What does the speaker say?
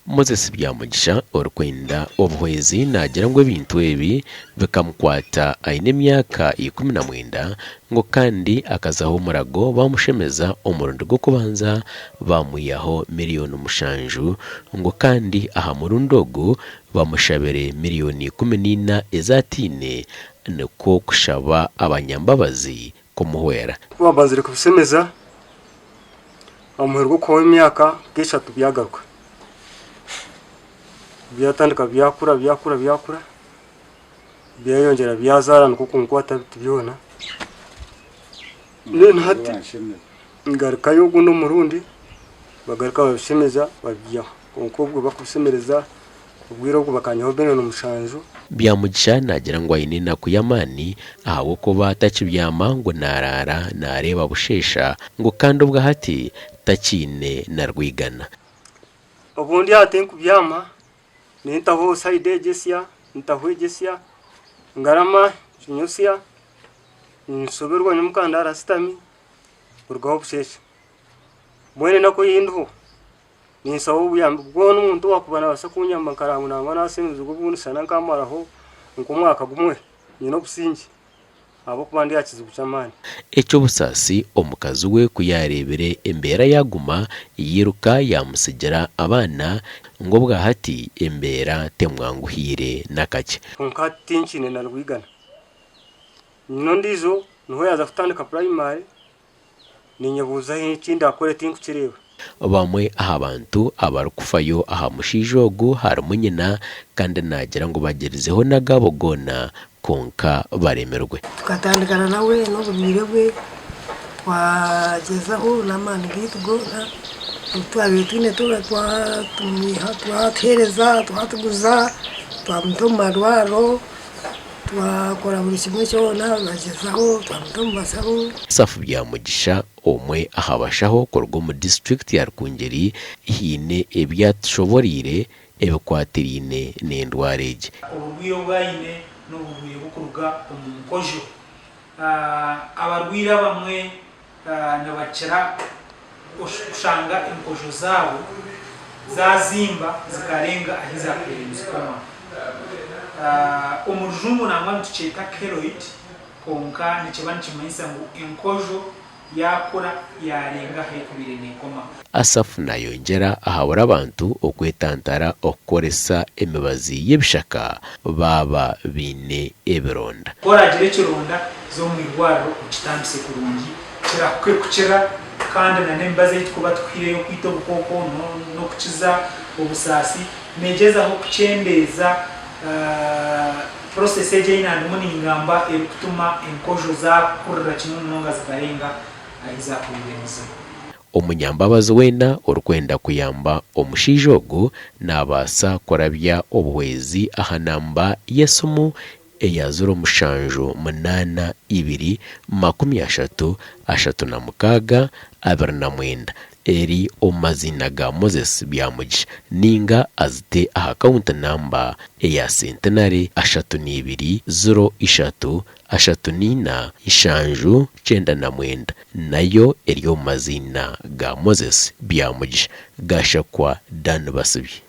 Moses Byamugisha orukwenda obuhwezi nagira ngo ebintu ebi bikamukwata aine emyaka 19 ngo kandi akazaho omurago bamushemeza omurundi gw'okubanza bamuyaho $7,000,000 ngo kandi aha murundi ogu bamushabire $14,000,000 ezatine niko kushaba abanyambabazi kumuhwera babazire kubisemeza amuherwa ko emyaka 3 byagaruka byatandika byakura byayongera byazara nuko kunkwata byona nene hati ngaruka yo guno murundi bagaruka babishemeza babya kunkobwo bakusemereza ubwiro bwo bakanyaho $7,000,000 Byamugisha nagira ngo ayinina kuyamani aho ko batakibyama ngo narara nareba bushesha ngo kandi ubwo hati takine na Rwigana ubundi hatenku byama nintaho side Jesia ntaho Jesia ngarama chinyusia nsoberwa nyumukandara sitami urgaho bushesha mwene nako yindu ninsaho buyamba bwo n'umuntu wakubana basakunyamba karangu nangwa nasenze ubuntu sana nkamaraho nkumwaka gumwe nyino busingi abo kubandi yakize bucamani ecyo busasi omukazi we kuyarebere embera yaguma yiruka yamusigera abana ngo bwa hati embera temwanguhire nakake nkatinchine na Rwigana nino ndizo niho yaza kutandika primary ninyebuza ikindi akore tinkukireba bamwe aha bantu abarukufayo aha mushijogo harimo nyina kandi nagira ngo bagerizeho nagabogona konka baremerwe tukatandikana nawe no bumire bwe wagezaho namani gitugona twabitune twatereza twatuguza twamutomarwaro twakora buri kimwe cyona bagezaho twamutomasabo Safu Byamugisha omwe ahabashaho korgo mu district ya Rukungeri hine ebyatushoborire ebikwatirine n'endwareje ubwiyo bwayine n'ububuye bukuruga umukojo abarwira bamwe nabakira ushanga inkojo zabo zazimba zikarenga ahiza kwenzikoma umujungu nangwa tucheka keloid konka nichibani chimanyisa ngo inkojo yakura yarenga hekubire nekoma Asafu nayongera ahabura abantu okwetantara okoresa emibazi y'ebishaka baba bine ebironda koragire kironda zo mwirwaro ukitambise kurungi kirakwe kucira kandi nanembaze yitkuba twireyo kwito bukoko no kukiza ubusasi negeza aho kucendeza process eje inandi muningamba erikutuma enkojo za kurra kimunonga zikarenga aiza kuyirenza Omunyambabazi wena orukwenda kuyamba omushijogo nabasa korabya obuhwezi ahanamba yesumu eyazuro mushanjo 8236 eri omazina ga Moses Byamugisha ninga azite aha account number eya centenary 3203 nayo eri omazina ga Moses Byamugisha gashakwa Dan Basubi.